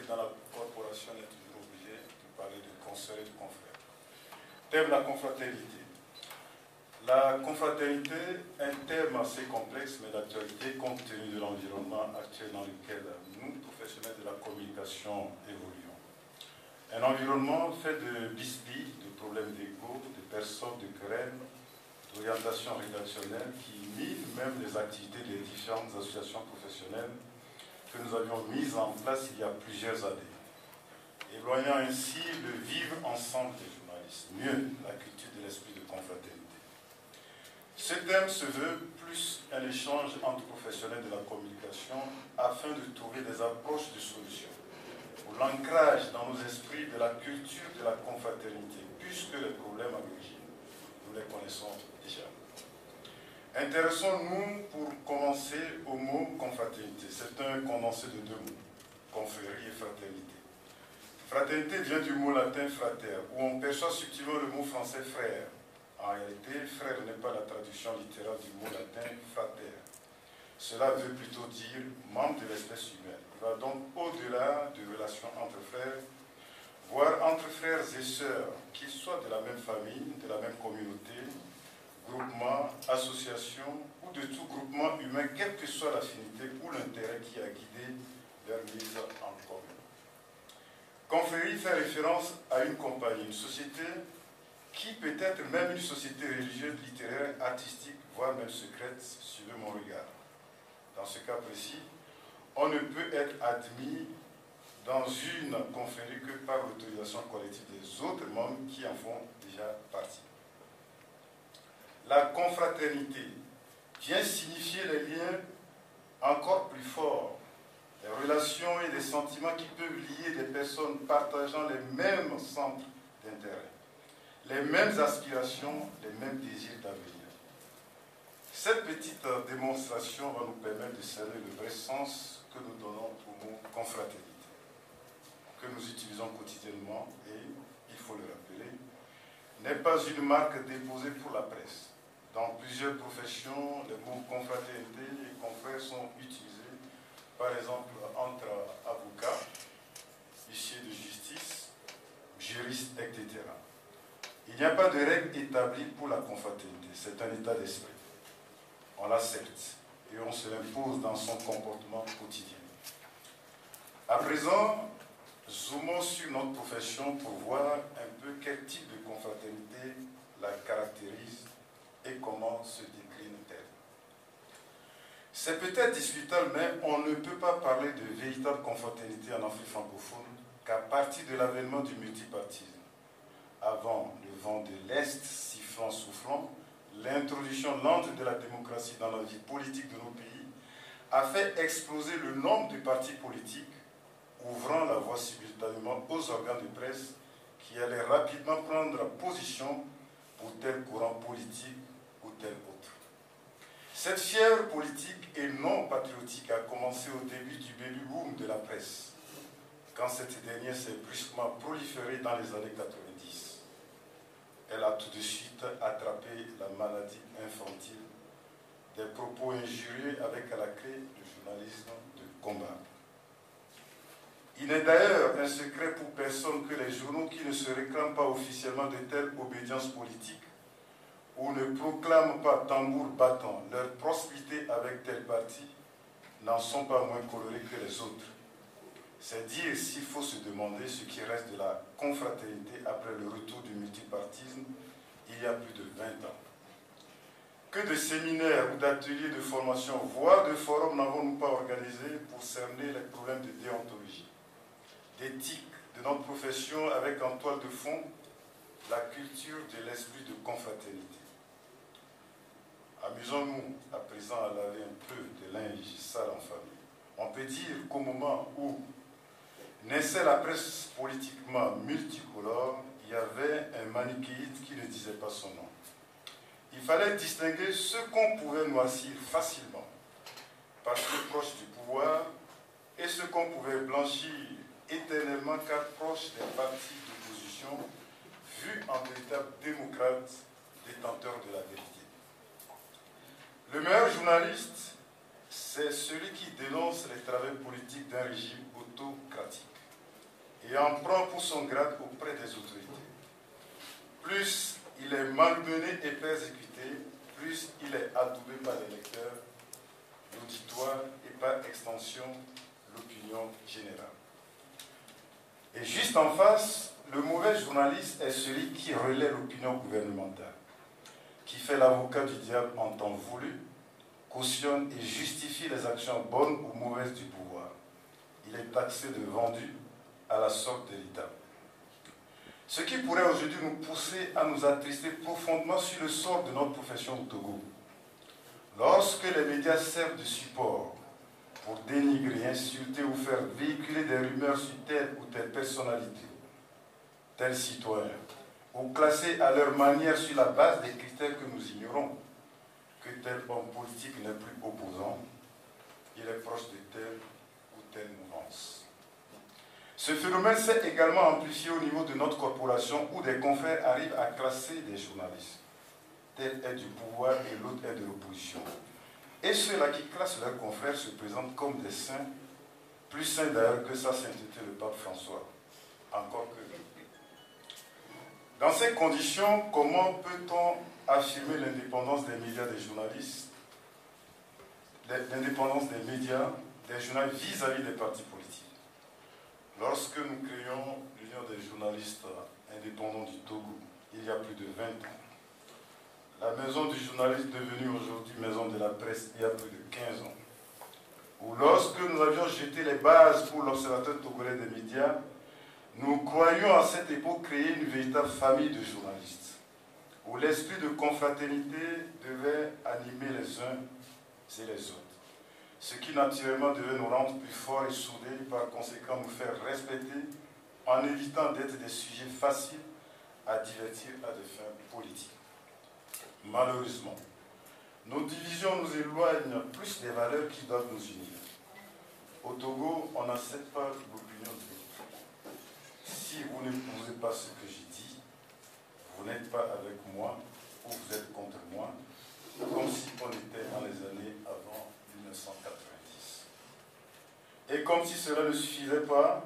dans la corporation, on est toujours obligé de parler de consoeurs et de confrères. Thème la confraternité. La confraternité, un thème assez complexe mais d'actualité compte tenu de l'environnement actuel dans lequel nous, professionnels de la communication, évoluons. Un environnement fait de bisbilles, de problèmes d'ego, de personnes, de querelles, d'orientation rédactionnelle qui minent même les activités des différentes associations professionnelles que nous avions mises en place il y a plusieurs années, éloignant ainsi le vivre ensemble des journalistes, mieux la culture de l'esprit de confraternité. Ce thème se veut plus un échange entre professionnels de la communication afin de trouver des approches de solutions pour l'ancrage dans nos esprits de la culture de la confraternité, puisque les problèmes à l'origine, nous les connaissons déjà. Intéressons-nous pour commencer au mot confraternité. C'est un condensé de deux mots, confrérie et fraternité. Fraternité vient du mot latin frater, où on perçoit subtilement le mot français frère. En réalité, frère n'est pas la traduction littérale du mot latin frater. Cela veut plutôt dire membre de l'espèce humaine. Il va donc au-delà de relations entre frères, voire entre frères et sœurs, qu'ils soient de la même famille, de la même communauté, groupement, association ou de tout groupement humain, quelle que soit l'affinité ou l'intérêt qui a guidé leur mise en commun. Confrérie fait référence à une compagnie, une société qui peut être même une société religieuse, littéraire, artistique, voire même secrète, suivez mon regard. Dans ce cas précis, on ne peut être admis dans une confrérie que par l'autorisation collective des autres membres qui en font déjà partie. La confraternité vient signifier les liens encore plus forts, des relations et des sentiments qui peuvent lier des personnes partageant les mêmes centres d'intérêt, les mêmes aspirations, les mêmes désirs d'avenir. Cette petite démonstration va nous permettre de cerner le vrai sens que nous donnons au mot confraternité, que nous utilisons quotidiennement et, il faut le rappeler, n'est pas une marque déposée pour la presse. Dans plusieurs professions, les mots confraternité et confrères sont utilisés, par exemple entre avocats, huissiers de justice, juristes, etc. Il n'y a pas de règle établie pour la confraternité, c'est un état d'esprit. On l'accepte et on se l'impose dans son comportement quotidien. À présent, zoomons sur notre profession pour voir un peu quel type de confraternité la caractérise et comment se décline-t-elle. C'est peut-être discutable, mais on ne peut pas parler de véritable confraternité en Afrique francophone qu'à partir de l'avènement du multipartisme. Avant le vent de l'Est sifflant, soufflant, l'introduction lente de la démocratie dans la vie politique de nos pays a fait exploser le nombre de partis politiques, ouvrant la voie simultanément aux organes de presse qui allaient rapidement prendre position pour tel courant politique ou tel autre. Cette fièvre politique et non patriotique a commencé au début du baby-boom de la presse, quand cette dernière s'est brusquement proliférée dans les années 90. Elle a tout de suite attrapé la maladie infantile des propos injurieux avec à la clé le journalisme de combat. Il n'est d'ailleurs un secret pour personne que les journaux qui ne se réclament pas officiellement de telle obédience politique ou ne proclament pas tambour battant leur prospérité avec tel parti n'en sont pas moins colorés que les autres. C'est dire s'il faut se demander ce qui reste de la confraternité après le retour du multipartisme il y a plus de 20 ans. Que de séminaires ou d'ateliers de formation, voire de forums n'avons-nous pas organisés pour cerner les problèmes de déontologie, d'éthique de notre profession avec en toile de fond la culture de l'esprit de confraternité. Amusons-nous à présent à laver un peu de linge sale en famille. On peut dire qu'au moment où naissait la presse politiquement multicolore, il y avait un manichéisme qui ne disait pas son nom. Il fallait distinguer ce qu'on pouvait noircir facilement parce que proche du pouvoir et ce qu'on pouvait blanchir éternellement car proche des partis d'opposition vus en véritables démocrates détenteurs de la vérité. Le meilleur journaliste, c'est celui qui dénonce les travers politiques d'un régime autocratique. et en prend pour son grade auprès des autorités. Plus il est malmené et persécuté, plus il est adoubé par les lecteurs, l'auditoire et par extension l'opinion générale. Et juste en face, le mauvais journaliste est celui qui relaie l'opinion gouvernementale, qui fait l'avocat du diable en temps voulu, cautionne et justifie les actions bonnes ou mauvaises du pouvoir. Il est taxé de vendu à la sorte de l'État. Ce qui pourrait aujourd'hui nous pousser à nous attrister profondément sur le sort de notre profession au Togo. Lorsque les médias servent de support pour dénigrer, insulter ou faire véhiculer des rumeurs sur telle ou telle personnalité, tel citoyen, ou classer à leur manière sur la base des critères que nous ignorons, que tel homme politique n'est plus opposant, il est proche de telle ou telle mouvance. Ce phénomène s'est également amplifié au niveau de notre corporation où des confrères arrivent à classer des journalistes. Tel est du pouvoir et l'autre est de l'opposition. Et ceux-là qui classent leurs confrères se présentent comme des saints, plus saints d'ailleurs que sa sainteté le pape François. Encore que. Dans ces conditions, comment peut-on affirmer l'indépendance des médias des journalistes, l'indépendance des médias, des journalistes vis-à-vis des partis politiques? Lorsque nous créons l'Union des journalistes indépendants du Togo, il y a plus de 20 ans, la maison du journaliste devenue aujourd'hui maison de la presse il y a plus de 15 ans, ou lorsque nous avions jeté les bases pour l'Observateur togolais des médias, nous croyions à cette époque créer une véritable famille de journalistes, où l'esprit de confraternité devait animer les uns et les autres. Ce qui naturellement devait nous rendre plus forts et soudés, par conséquent nous faire respecter, en évitant d'être des sujets faciles à divertir à des fins politiques. Malheureusement, nos divisions nous éloignent plus des valeurs qui doivent nous unir. Au Togo, on n'accepte pas l'opinion de l'autre. Si vous n'épousez pas ce que j'ai dit, vous n'êtes pas avec moi ou vous êtes contre moi, comme si on était dans les années avant 1990. Et comme si cela ne suffisait pas,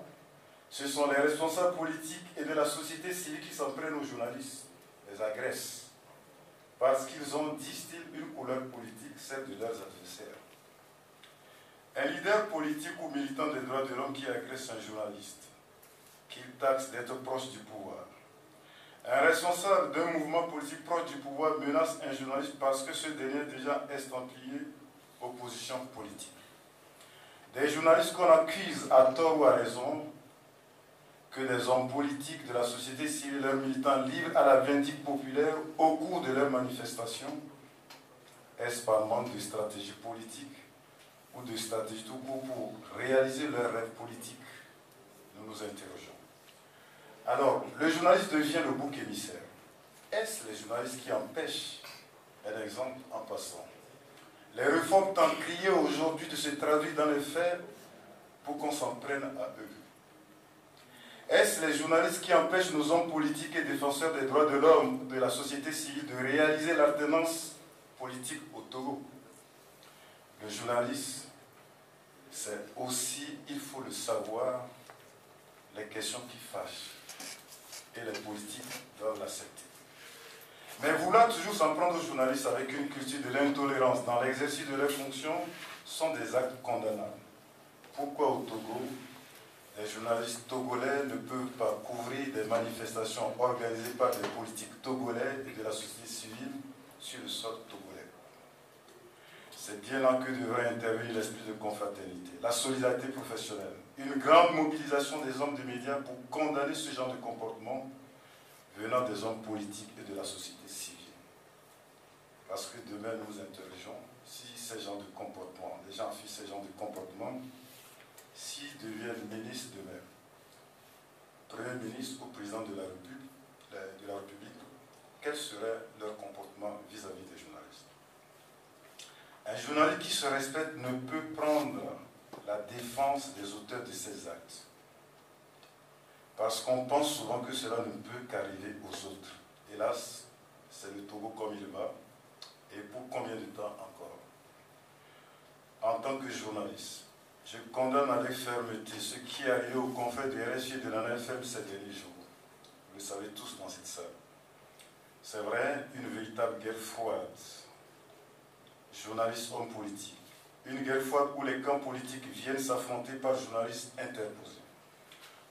ce sont les responsables politiques et de la société civile qui s'en prennent aux journalistes, les agressent, parce qu'ils ont, disent-ils, une couleur politique, celle de leurs adversaires. Un leader politique ou militant des droits de l'homme qui agresse un journaliste, qu'il taxe d'être proche du pouvoir. Un responsable d'un mouvement politique proche du pouvoir menace un journaliste parce que ce dernier est déjà estampillé opposition politique. Des journalistes qu'on accuse à tort ou à raison que des hommes politiques de la société civile et leurs militants livrent à la vindicte populaire au cours de leurs manifestations. Est-ce par manque de stratégie politique ou de stratégie tout court pour réaliser leurs rêves politiques? Nous nous interrogeons. Alors, le journaliste devient le bouc émissaire. Est-ce les journalistes qui empêchent? Un exemple en passant. Les réformes tant criées aujourd'hui de se traduire dans les faits pour qu'on s'en prenne à eux. Est-ce les journalistes qui empêchent nos hommes politiques et défenseurs des droits de l'homme, de la société civile, de réaliser l'alternance politique au Togo? Le journaliste, c'est aussi, il faut le savoir, les questions qui fâchent. Et les politiques doivent l'accepter. Mais vouloir toujours s'en prendre aux journalistes avec une culture de l'intolérance dans l'exercice de leurs fonctions sont des actes condamnables. Pourquoi au Togo, les journalistes togolais ne peuvent pas couvrir des manifestations organisées par des politiques togolais et de la société civile sur le sol togolais? C'est bien là que devrait intervenir l'esprit de confraternité, la solidarité professionnelle, une grande mobilisation des hommes des médias pour condamner ce genre de comportement venant des hommes politiques et de la société civile. Parce que demain nous interrogeons si ces gens de comportement, les gens affichent ces genres de comportement, s'ils deviennent ministres demain, Premier ministre ou président de la République, quel serait leur comportement vis-à-vis des journalistes? Un journaliste qui se respecte ne peut prendre la défense des auteurs de ces actes. Parce qu'on pense souvent que cela ne peut qu'arriver aux autres. Hélas, c'est le Togo comme il va. Et pour combien de temps encore? En tant que journaliste, Je condamne avec fermeté ce qui est arrivé aux confrères de RFI et de l'ANFM ces derniers jours. Vous le savez tous dans cette salle. C'est vrai, une véritable guerre froide. Journalistes, hommes politiques. Une guerre froide où les camps politiques viennent s'affronter par journalistes interposés.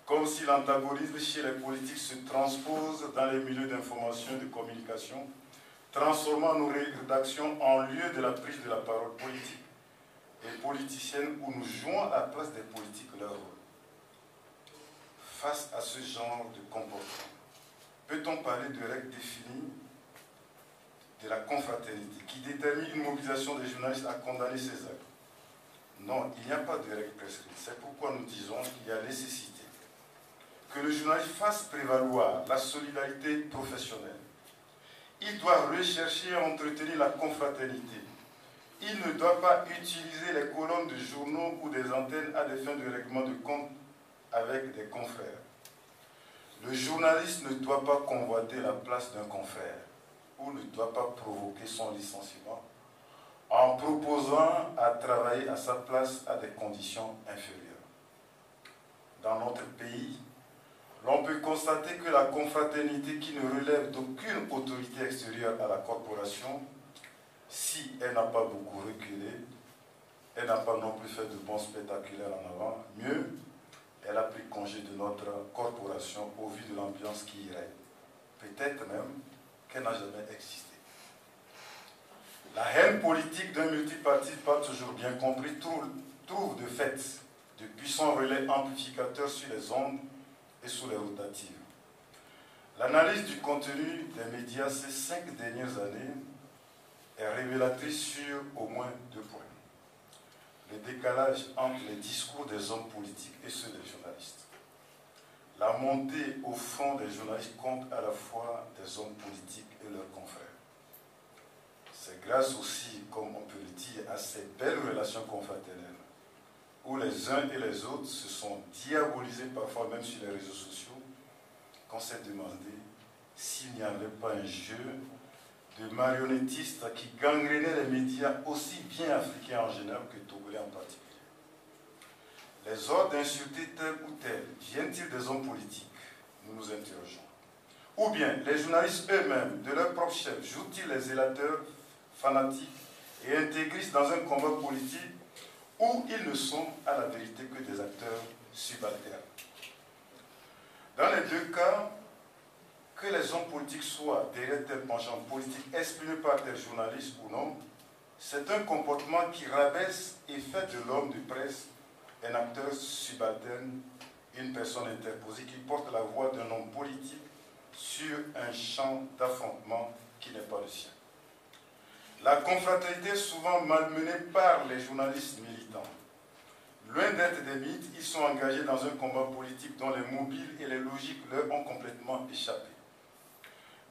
Comme si l'antagonisme chez les politiques se transpose dans les milieux d'information et de communication, transformant nos rédactions en lieu de la prise de la parole politique et politicienne où nous jouons à la place des politiques leur rôle. Face à ce genre de comportement, peut-on parler de règles définies de la confraternité qui déterminent une mobilisation des journalistes à condamner ces actes? Non, il n'y a pas de règles prescrites. C'est pourquoi nous disons qu'il y a nécessité que le journaliste fasse prévaloir la solidarité professionnelle. Il doit rechercher et entretenir la confraternité. Il ne doit pas utiliser les colonnes de journaux ou des antennes à des fins de règlement de compte avec des confrères. Le journaliste ne doit pas convoiter la place d'un confrère ou ne doit pas provoquer son licenciement en proposant à travailler à sa place à des conditions inférieures. Dans notre pays, l'on peut constater que la confraternité qui ne relève d'aucune autorité extérieure à la corporation, si elle n'a pas beaucoup reculé, elle n'a pas non plus fait de bons spectaculaires en avant, mieux, elle a pris congé de notre corporation au vu de l'ambiance qui y règne. Peut-être même qu'elle n'a jamais existé. La haine politique d'un multipartite, pas toujours bien compris, trouve de fait de puissants relais amplificateurs sur les ondes et sous les rotatives. L'analyse du contenu des médias ces 5 dernières années est révélatrice sur au moins 2 points. Le décalage entre les discours des hommes politiques et ceux des journalistes. La montée au fond des journalistes contre à la fois des hommes politiques et leurs confrères. C'est grâce aussi, comme on peut le dire, à ces belles relations confraternelles où les uns et les autres se sont diabolisés parfois même sur les réseaux sociaux, qu'on s'est demandé s'il n'y avait pas un jeu de marionnettistes qui gangrénaient les médias aussi bien africains en général que togolais en particulier. Les ordres d'insulter tel ou tel viennent-ils des hommes politiques? Nous nous interrogeons. Ou bien les journalistes eux-mêmes, de leur propre chef, jouent-ils les zélateurs fanatiques et intégristes dans un combat politique où ils ne sont à la vérité que des acteurs subalternes? Dans les 2 cas, que les hommes politiques soient derrière tel penchant politique exprimé par tel journaliste ou non, c'est un comportement qui rabaisse et fait de l'homme de presse un acteur subalterne, une personne interposée qui porte la voix d'un homme politique sur un champ d'affrontement qui n'est pas le sien. La confraternité est souvent malmenée par les journalistes militants. Loin d'être des mythes, ils sont engagés dans un combat politique dont les mobiles et les logiques leur ont complètement échappé.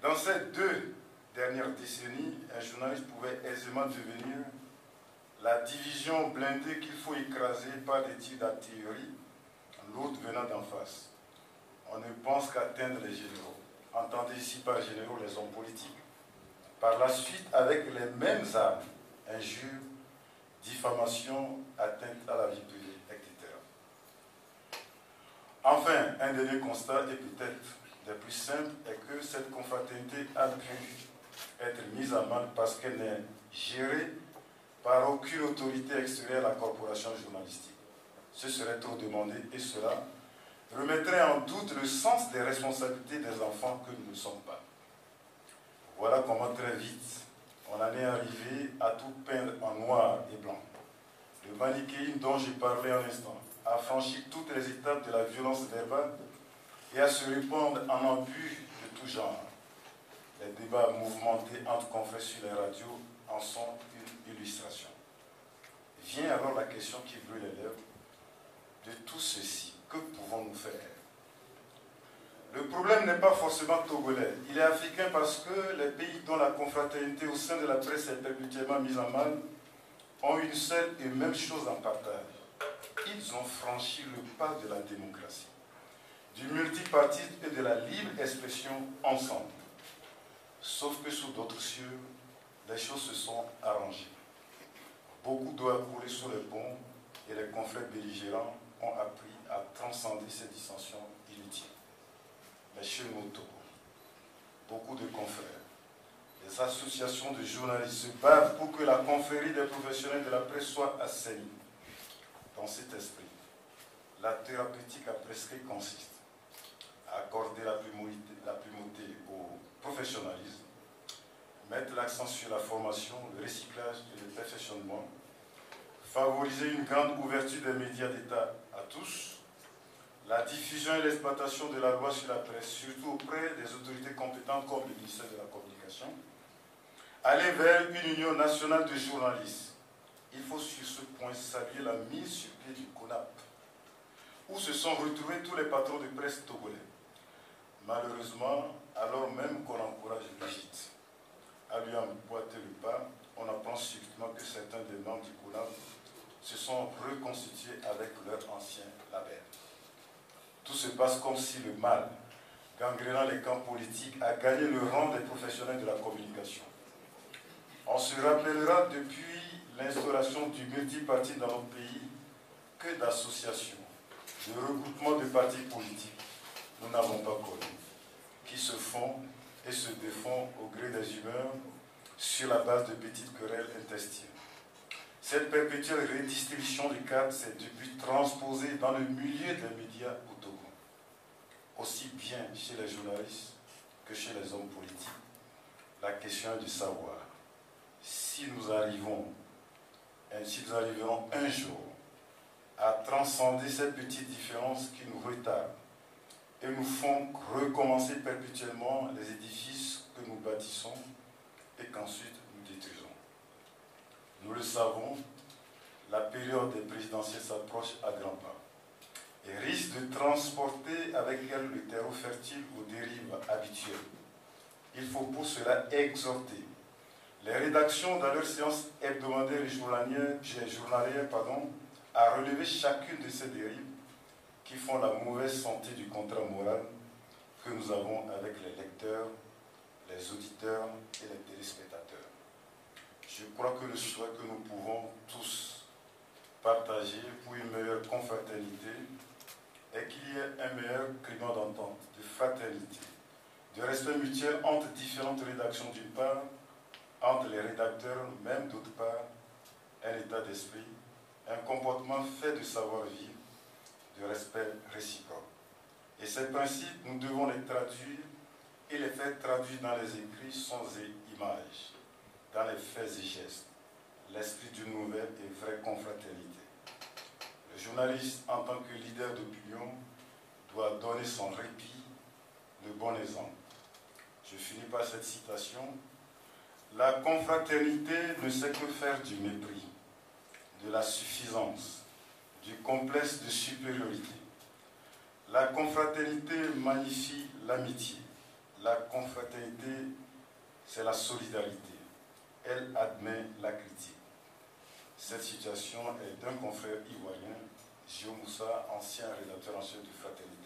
Dans ces 2 dernières décennies, un journaliste pouvait aisément devenir la division blindée qu'il faut écraser par des tirs d'artillerie, l'autre venant d'en face. On ne pense qu'atteindre les généraux. Entendez ici par généraux les hommes politiques. Par la suite, avec les mêmes armes, injures, diffamation, atteinte à la vie privée, etc. Enfin, un dernier constat, et peut-être des plus simples, est que cette confraternité a pu être mise à mal parce qu'elle n'est gérée par aucune autorité extérieure à la corporation journalistique. Ce serait trop demandé et cela remettrait en doute le sens des responsabilités des enfants que nous ne sommes pas. Voilà comment très vite on en est arrivé à tout peindre en noir et blanc. Le manichéisme dont j'ai parlé un instant a franchi toutes les étapes de la violence verbale et à se répandre en embûches de tout genre. Les débats mouvementés entre confrères sur les radios en sont une illustration. Vient alors la question qui brûle les lèvres. De tout ceci, que pouvons-nous faire? Le problème n'est pas forcément togolais. Il est africain parce que les pays dont la confraternité au sein de la presse est perpétuellement mise en mal ont une seule et même chose en partage. Ils ont franchi le pas de la démocratie, du multipartisme et de la libre expression ensemble. Sauf que sous d'autres cieux, les choses se sont arrangées. Beaucoup doivent couler sous les ponts et les confrères belligérants ont appris à transcender ces dissensions inutiles. Mais chez nous, au Togo, beaucoup de confrères, les associations de journalistes se battent pour que la confrérie des professionnels de la presse soit assainie. Dans cet esprit, la thérapeutique à prescrire consiste à accorder la primauté au professionnalisme, mettre l'accent sur la formation, le recyclage et le perfectionnement, favoriser une grande ouverture des médias d'État à tous, la diffusion et l'exploitation de la loi sur la presse, surtout auprès des autorités compétentes comme le ministère de la Communication, aller vers une union nationale de journalistes. Il faut sur ce point saluer la mise sur pied du CONAP, où se sont retrouvés tous les patrons de presse togolais. Malheureusement, alors même qu'on encourage Brigitte à lui emboîter le pas, on apprend subitement que certains des membres du CONAP se sont reconstitués avec leur ancien label. Tout se passe comme si le mal, gangrénant les camps politiques, a gagné le rang des professionnels de la communication. On se rappellera depuis l'instauration du multiparti dans notre pays que d'associations, de regroupements de partis politiques, nous n'avons pas connu, qui se font et se défont au gré des humeurs sur la base de petites querelles intestines. Cette perpétuelle redistribution des cadres s'est depuis transposée dans le milieu des médias au Togo, aussi bien chez les journalistes que chez les hommes politiques. La question est de savoir si nous arriverons un jour à transcender ces petites différences qui nous retardent et nous font recommencer perpétuellement les édifices que nous bâtissons et qu'ensuite nous détruisons. Nous le savons, la période des présidentielles s'approche à grands pas et risque de transporter avec elle le terreau fertile aux dérives habituelles. Il faut pour cela exhorter les rédactions dans leurs séances hebdomadaires et journalières à relever chacune de ces dérives qui font la mauvaise santé du contrat moral que nous avons avec les lecteurs, les auditeurs et les téléspectateurs. Je crois que le souhait que nous pouvons tous partager pour une meilleure confraternité est qu'il y ait un meilleur climat d'entente, de fraternité, de respect mutuel entre différentes rédactions d'une part, entre les rédacteurs même d'autre part, un état d'esprit, un comportement fait de savoir-vivre, de respect réciproque. Et ces principes, nous devons les traduire et les faire traduire dans les écrits, sons et images, dans les faits et gestes, l'esprit d'une nouvelle et vraie confraternité. Le journaliste, en tant que leader d'opinion, doit donner son répit, le bon exemple. Je finis par cette citation. La confraternité ne sait que faire du mépris, de la suffisance, du complexe de supériorité. La confraternité magnifie l'amitié. La confraternité, c'est la solidarité. Elle admet la critique. Cette situation est d'un confrère ivoirien, Gio Moussa, ancien rédacteur en chef de Fraternité.